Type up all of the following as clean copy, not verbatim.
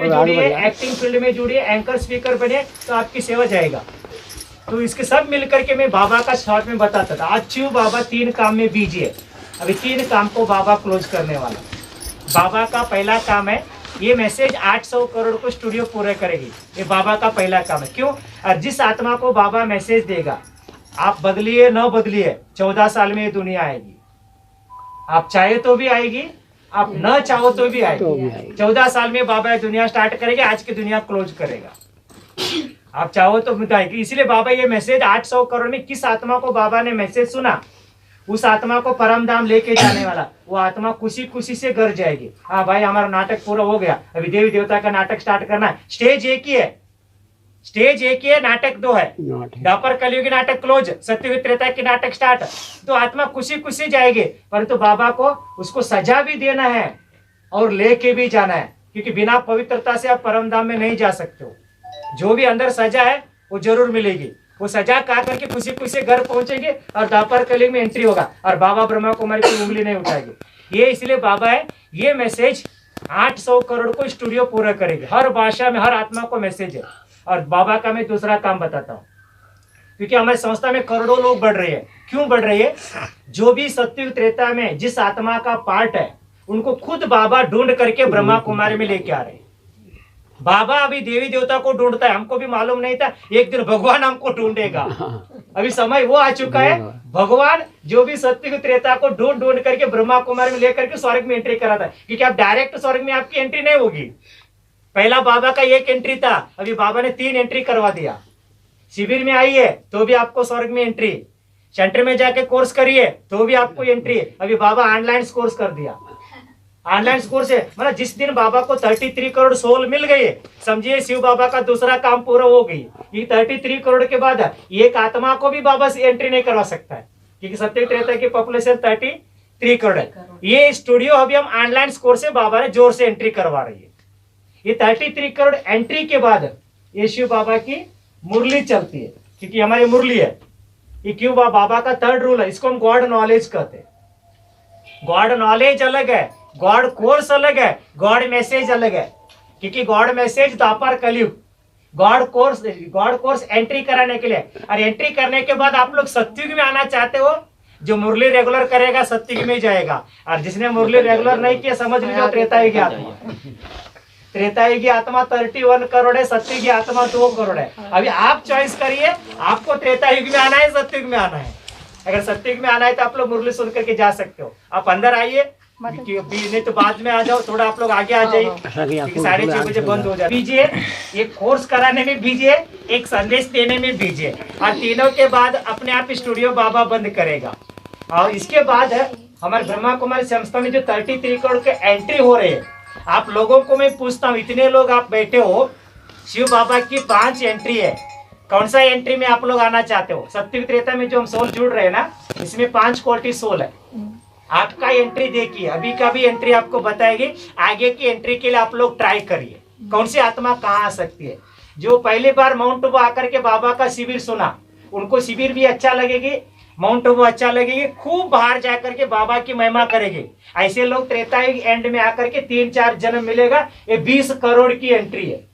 में जुड़िए, acting field में जुड़िए, एंकर स्पीकर बने तो आपकी सेवा जाएगा। तो इसके सब मिलकर के मैं बाबा का शॉर्ट में बताता था। आज क्यों बाबा 3 काम में बिजी है। अभी 3 काम को बाबा क्लोज करने वाला। बाबा का पहला काम है, ये मैसेज 800 करोड़ को स्टूडियो पूरे करेगी। ये बाबा का पहला काम है। क्यों? और जिस आत्मा को बाबा मैसेज देगा, आप बदलिए न बदलिए, 14 साल में ये दुनिया आएगी। आप चाहे तो भी आएगी, आप न चाहो तो भी आएगी। 14 साल में बाबा ये दुनिया स्टार्ट करेगी, आज की दुनिया क्लोज करेगा। आप चाहो तो बताएगी। इसलिए बाबा ये मैसेज 800 करोड़ में किस आत्मा को बाबा ने मैसेज सुना, उस आत्मा को परम धाम लेके जाने वाला। वो आत्मा खुशी खुशी से घर जाएगी। हाँ भाई, हमारा नाटक पूरा हो गया, अभी देवी देवता का नाटक स्टार्ट करना है। स्टेज एक ही है, स्टेज एक ही है, नाटक 2 है। द्वापर कलयुगी नाटक क्लोज, सत्ययुग त्रेता की नाटक स्टार्ट। तो आत्मा खुशी खुशी जाएगी, परंतु बाबा को उसको सजा भी देना है और लेके भी जाना है, क्योंकि बिना पवित्रता से आप परम धाम में नहीं जा सकते हो। जो भी अंदर सजा है वो जरूर मिलेगी। वो सजा का करके खुशी खुशी घर पहुंचेंगे और द्वापर कलयुग में एंट्री होगा और बाबा ब्रह्मा कुमारी की उंगली नहीं उठाएगी। ये इसलिए बाबा है, ये मैसेज 800 करोड़ को स्टूडियो पूरा करेगी। हर भाषा में हर आत्मा को मैसेज है। और बाबा का मैं दूसरा काम बताता हूँ, क्योंकि हमारी संस्था में करोड़ों लोग बढ़ रहे हैं। क्यों बढ़ रहे हैं? जो भी सत्ययुग त्रेता में जिस आत्मा का पार्ट है, उनको खुद बाबा ढूंढ करके ब्रह्मा कुमारी में लेके आ रहे हैं। बाबा अभी देवी देवता को ढूंढता है, हमको भी मालूम नहीं था, एक दिन भगवान हमको ढूंढेगा। अभी समय वो आ चुका है, भगवान जो भी सत्ययुग त्रेता को ढूंढ ढूंढ करके ब्रह्मा कुमारी में लेकर के स्वर्ग में एंट्री कराता है। क्योंकि आप डायरेक्ट स्वर्ग में आपकी एंट्री नहीं होगी। पहला बाबा का 1 एंट्री था, अभी बाबा ने 3 एंट्री करवा दिया। शिविर में आइए तो भी आपको स्वर्ग में एंट्री, सेंटर में जाके कोर्स करिए तो भी आपको एंट्री। अभी बाबा ऑनलाइन कोर्स कर दिया। ऑनलाइन कोर्स है, मतलब जिस दिन बाबा को 33 करोड़ सोल मिल गए, समझिए शिव बाबा का दूसरा काम पूरा हो गई। ये 33 करोड़ के बाद एक आत्मा को भी बाबा से एंट्री नहीं करवा सकता है, क्योंकि सत्ययुग त्रेता की पॉपुलेशन 33 करोड़ है। ये स्टूडियो अभी हम ऑनलाइन कोर्स से बाबा ने जोर से एंट्री करवा रही है। ये 33 करोड़ एंट्री के बाद ये शिव बाबा की मुरली चलती है, क्योंकि हमारी मुरली है। ये क्यों? बाबा का 3rd रूल है, इसको हम गॉड नॉलेज कहते हैं। गॉड नॉलेज अलग है, गॉड कोर्स अलग है, गॉड मैसेज अलग है। क्योंकि गॉड मैसेज द्वापर कलयुग, गॉड कोर्स एंट्री कराने के लिए। और एंट्री करने के बाद आप लोग सत्युग में आना चाहते हो, जो मुरली रेगुलर करेगा सत्युग में जाएगा, और जिसने मुरली रेगुलर नहीं किया समझ लीजिए त्रेतायुगी आत्मा। त्रेतायुगी आत्मा 31 करोड़ है, सत्युगी आत्मा 2 करोड़ है। अभी आप चॉइस करिए, आपको त्रेतायुग में आना है सत्युग में आना है। अगर सत्युग में आना है तो आप लोग मुरली सुन करके जा सकते हो। आप अंदर आइए, नहीं तो बाद में आ जाओ, थोड़ा आप लोग आगे आ जाइए, 6:30 बजे बंद हो जाए। बीजिए, एक कोर्स कराने में बीजिए, एक संदेश देने में बीजिए, और तीनों के बाद अपने आप स्टूडियो बाबा बंद करेगा। और इसके बाद हमारे ब्रह्मा कुमारी संस्था में जो 33 करोड़ के एंट्री हो रहे हैं, आप लोगों को मैं पूछता हूँ, इतने लोग आप बैठे हो, शिव बाबा की 5 एंट्री है, कौन सा एंट्री में आप लोग आना चाहते हो? सत्ययुग त्रेता में जो हम सोल जुड़ रहे हैं ना, इसमें 5 क्वालिटी सोल है। आपका एंट्री देखिए, अभी का भी एंट्री आपको बताएगी, आगे की एंट्री के लिए आप लोग ट्राई करिए, कौन सी आत्मा कहाँ आ सकती है। जो पहली बार माउंट आबू आकर के बाबा का शिविर सुना, उनको शिविर भी अच्छा लगेगी, माउंट आबू अच्छा लगेगी, खूब बाहर जाकर के बाबा की महिमा करेंगे। ऐसे लोग त्रेतायुग एंड में आकर के 3-4 जन्म मिलेगा। ये 20 करोड़ की एंट्री है,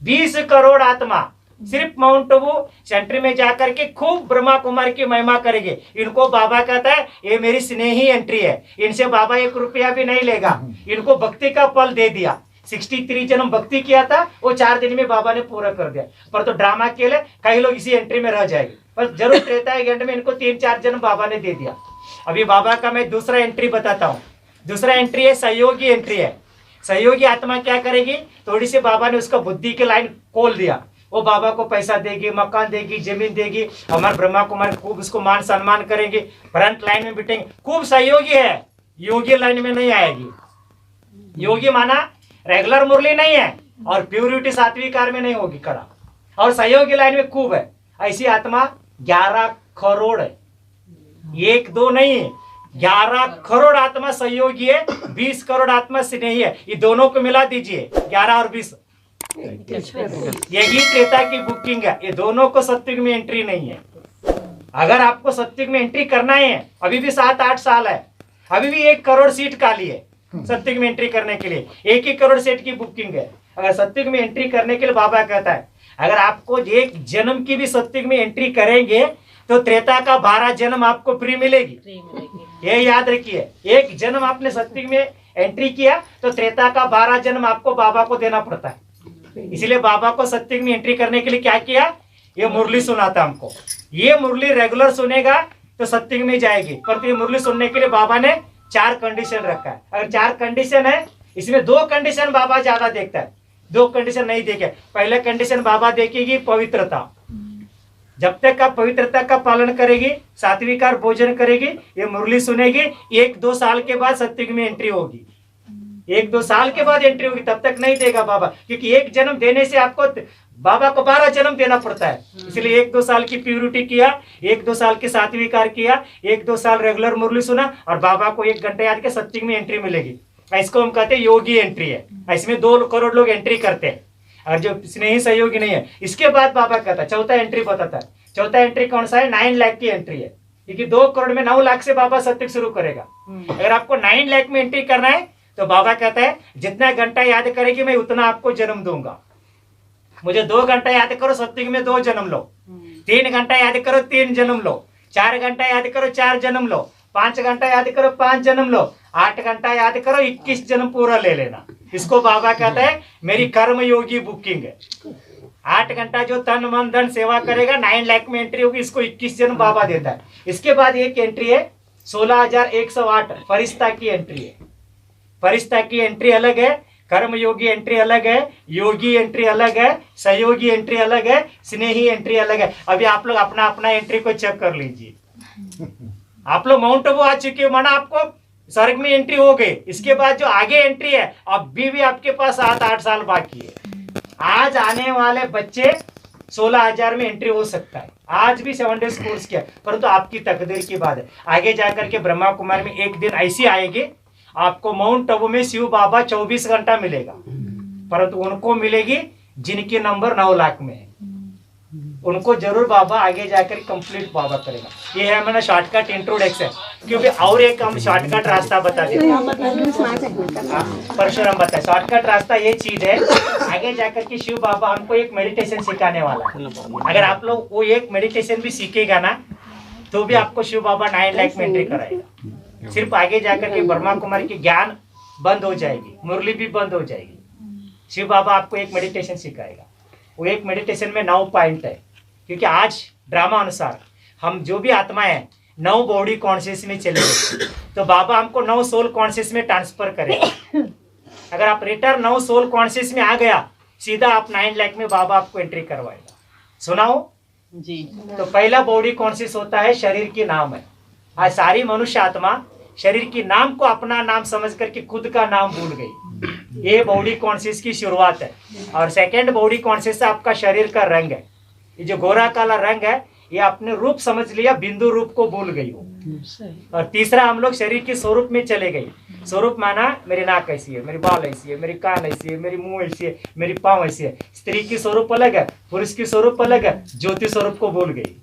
20 करोड़ आत्मा सिर्फ माउंट आबू सेंटर में जाकर के खूब ब्रह्मा कुमार की महिमा करेंगे। इनको बाबा कहता है ये मेरी स्नेही एंट्री है, इनसे बाबा 1 रुपया भी नहीं लेगा। इनको भक्ति का फल दे दिया, 63 जन्म भक्ति किया था, वो 4 दिन में बाबा ने पूरा कर दिया। पर तो ड्रामा के लिए कई लोग इसी एंट्री में रह जाएंगे, पर जरूर त्रेतायुग एंड में इनको 3-4 जन्म बाबा ने दे दिया। अभी बाबा का मैं दूसरा एंट्री बताता हूँ। दूसरा एंट्री है सहयोगी एंट्री है। सहयोगी आत्मा क्या करेगी? थोड़ी सी बाबा ने उसका बुद्धि की लाइन खोल दिया, वो बाबा को पैसा देगी, मकान देगी, जमीन देगी। हमारे ब्रह्मा कुमार खूब उसको मान सम्मान करेंगे, फ्रंट लाइन में बैठेंगे, खूब सहयोगी है। योगी लाइन में नहीं आएगी। योगी माना रेगुलर मुरली नहीं है, और प्यूरिटी 7वीं कार में नहीं होगी कड़ा, और सहयोगी लाइन में खूब है। ऐसी आत्मा 11 करोड़ है, 1-2 नहीं है, 11 करोड़ आत्मा सहयोगी है, 20 करोड़ आत्मा स्नेही है। ये दोनों को मिला दीजिए, 11 और 20, यही त्रेता की बुकिंग है। ये दोनों को सत्युग में एंट्री नहीं है। अगर आपको सत्युग में एंट्री करना है, अभी भी 7-8 साल है, अभी भी 1 करोड़ सीट खाली है सत्युग में एंट्री करने के लिए। 1 करोड़ सीट की बुकिंग है। अगर सत्युग में एंट्री करने के लिए बाबा कहता है अगर आपको एक जन्म की भी सत्युग में एंट्री करेंगे तो त्रेता का 12 जन्म आपको फ्री मिलेगी। ये याद रखिए, एक जन्म आपने सत्युग में एंट्री किया तो त्रेता का 12 जन्म आपको बाबा को देना पड़ता है। इसलिए बाबा को सत्युग में एंट्री करने के लिए क्या किया, ये मुरली सुनाता हमको। ये मुरली रेगुलर सुनेगा तो सत्युग में जाएगी, पर ये मुरली सुनने के लिए बाबा ने 4 कंडीशन रखा है। अगर 4 कंडीशन है, इसमें 2 कंडीशन बाबा ज्यादा देखता है, 2 कंडीशन नहीं देखे। पहले कंडीशन बाबा देखेगी पवित्रता, जब तक आप पवित्रता का पालन करेगी, सात्विकार भोजन करेगी, ये मुरली सुनेगी, 1-2 साल के बाद सत्युग में एंट्री होगी। 1-2 साल के बाद एंट्री होगी, तब तक नहीं देगा बाबा, क्योंकि एक जन्म देने से आपको बाबा को 12 जन्म देना पड़ता है। इसलिए 1-2 साल की प्यूरिटी किया, 1-2 साल की सात्विकार किया, 1-2 साल रेगुलर मुरली सुना और बाबा को 1 घंटे याद के सत्युग में एंट्री मिलेगी। इसको हम कहते हैं योगी एंट्री है। इसमें 2 करोड़ लोग एंट्री करते हैं और जो स्नेही सहयोगी नहीं है। इसके बाद बाबा कहता है, चौथा एंट्री बताता है। चौथा एंट्री कौन सा है, 9 लाख की एंट्री है, क्योंकि 2 करोड़ में 9 लाख से बाबा सत्युग शुरू करेगा। अगर आपको 9 लाख में एंट्री करना है तो बाबा कहता है जितना घंटा याद करेगी मैं उतना आपको जन्म दूंगा। मुझे 2 घंटा याद करो, सत्युग में 2 जन्म लो। 3 घंटा याद करो, 3 जन्म लो। 4 घंटा याद करो, 4 जन्म लो। 5 घंटा याद करो, 5 जन्म लो। 8 घंटा याद करो, 21 जन्म पूरा ले लेना। इसको बाबा कहता है मेरी कर्म योगी बुकिंग है। 8 घंटा जो तन मन धन सेवा करेगा, 9 लाख में एंट्री होगी, इसको 21 जन्म बाबा देता है। इसके बाद एक एंट्री है 16,108 फरिश्ता की एंट्री है। फरिश्ता की एंट्री अलग है, कर्म योगी एंट्री अलग है, योगी एंट्री अलग है, सहयोगी एंट्री अलग है, स्नेही एंट्री अलग है। अभी आप लोग अपना अपना एंट्री को चेक कर लीजिए। आप लोग माउंट आबू आ चुके हो, माना आपको स्वर्ग में एंट्री हो गई। इसके बाद जो आगे एंट्री है अभी भी आपके पास 7-8 साल बाकी है। आज आने वाले बच्चे 16,000 में एंट्री हो सकता है। आज भी 7 डेज कोर्स किया, परंतु आपकी तकदीर की बात है। आगे जाकर के ब्रह्मा कुमार में एक दिन ऐसी आएगी आपको माउंट आबू में शिव बाबा 24 घंटा मिलेगा, परंतु उनको मिलेगी जिनके नंबर 9 लाख में है। उनको जरूर बाबा आगे जाकर कंप्लीट बाबा करेगा। ये है मैंने शॉर्टकट इंट्रोडक्शन, क्योंकि और एक हम शॉर्टकट रास्ता बता देते हैं। परशुराम बताए शॉर्टकट रास्ता ये चीज है, आगे जाकर के शिव बाबा हमको एक मेडिटेशन सिखाने वाला है। अगर आप लोग वो एक मेडिटेशन भी सीखेगा ना तो भी आपको शिव बाबा 9 लाख में एंट्री कराएगा। सिर्फ आगे जाकर के ब्रह्मा कुमारी की ज्ञान बंद हो जाएगी, मुरली भी बंद हो जाएगी। शिव बाबा आपको एक मेडिटेशन सिखाएगा। वो एक मेडिटेशन में 9 पॉइंट है, क्योंकि आज ड्रामा अनुसार हम जो भी आत्मा है 9 बॉडी कॉन्शियस में चले गए, तो बाबा हमको 9 सोल कॉन्शियस में ट्रांसफर करेगा। अगर आप रिटर्न 9 सोल कॉन्शियस में आ गया, सीधा आप 9 लाख में बाबा आपको एंट्री करवाएगा। सुनाओ जी। तो पहला बॉडी कॉन्शियस होता है शरीर की नाम है। आज सारी मनुष्य आत्मा शरीर की नाम को अपना नाम समझ करके खुद का नाम भूल गई। ये बॉडी कॉन्शियस की शुरुआत है। और सेकंड बॉडी कॉन्शियस आपका शरीर का रंग है। ये जो गोरा काला रंग है ये अपने रूप समझ लिया, बिंदु रूप को भूल गई हो। और तीसरा हम लोग शरीर के स्वरूप में चले गए। स्वरूप माना मेरी नाक ऐसी है, मेरी बाल ऐसी है, मेरी कान ऐसी है, मेरी मुंह ऐसी है, मेरी पाँव ऐसी है। स्त्री की स्वरूप अलग है, पुरुष की स्वरूप अलग है, ज्योति स्वरूप को भूल गई।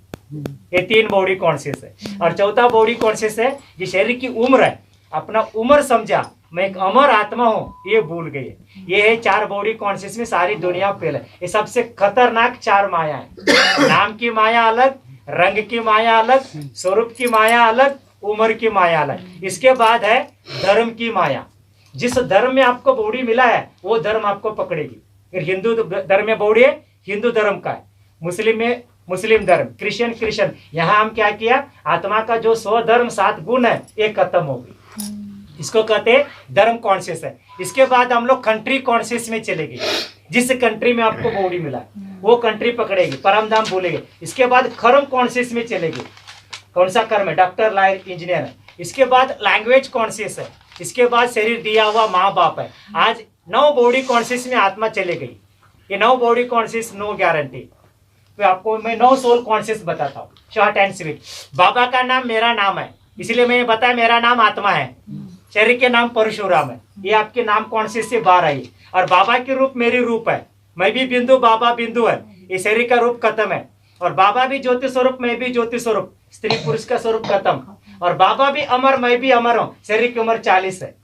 ये 3 बॉडी कॉन्शियस है। और चौथा बॉडी कॉन्शियस है ये शरीर की उम्र है, अपना उम्र समझा, मैं एक अमर आत्मा हूँ, ये भूल गई। ये है 4 बॉडी कॉन्शियस में सारी दुनिया फेल है। ये सबसे खतरनाक 4 माया है। नाम की माया अलग, रंग की माया अलग, स्वरूप की माया अलग, उम्र की माया अलग। इसके बाद है धर्म की माया। जिस धर्म में आपको बॉडी मिला है वो धर्म आपको पकड़ेगी। अगर हिंदू धर्म में बॉडी है, हिंदू धर्म का है। मुस्लिम में मुस्लिम धर्म, क्रिश्चियन। यहाँ हम क्या किया, आत्मा का जो 100 धर्म 7 गुण है ये खत्म हो गई। इसको कहते हैं धर्म कॉन्शियस है। इसके बाद हम लोग कंट्री कॉन्शियस में चले गए। जिस कंट्री में आपको बॉडी मिला वो कंट्री पकड़ेगी, परम धाम भूलेंगे। इसके बाद कर्म कॉन्शियस में चलेगी। कौन सा कर्म है, डॉक्टर, लॉयर, इंजीनियर है। इसके बाद लैंग्वेज कॉन्शियस है। इसके बाद शरीर दिया हुआ माँ बाप है। आज 9 बॉडी कॉन्शियस में आत्मा चले गई। ये 9 बॉडी कॉन्शियस नो गारंटी। तो आपको मैं 9 सोल कॉन्शियस बताता हूँ, शॉर्ट एंड स्वीट। बाबा का नाम मेरा नाम है, इसलिए मैंने बताया मेरा नाम आत्मा है। शरीर के नाम परशुराम है, ये आपके नाम कॉन्शियस से बाहर आई। और बाबा के रूप मेरी रूप है, मैं भी बिंदु, बाबा बिंदु है। ये शरीर का रूप खत्म है। और बाबा भी ज्योति स्वरूप, मैं भी ज्योति स्वरूप, स्त्री पुरुष का स्वरूप खत्म। और बाबा भी अमर, मैं भी अमर हूँ। शरीर की उम्र 40 है।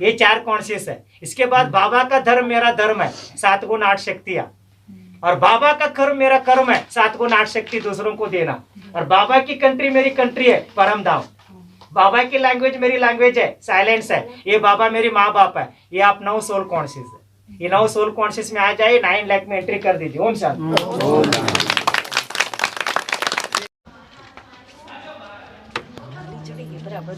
ये 4 कॉन्शियस है। इसके बाद बाबा का धर्म मेरा धर्म है, 7 गुण 8 शक्तियां। और बाबा का कर्म मेरा कर्म है, 7 गुण 8 शक्ति दूसरों को देना। और बाबा की कंट्री मेरी कंट्री है, परम धाम। बाबा की लैंग्वेज मेरी लैंग्वेज है, साइलेंस है। ये बाबा मेरी माँ बाप है। ये आप 9 सोल कॉन्शियस है। ये 9 सोल कॉन्शियस में आ जाए, 9 लाख में एंट्री कर दीजिए। ओम शांति। बराबर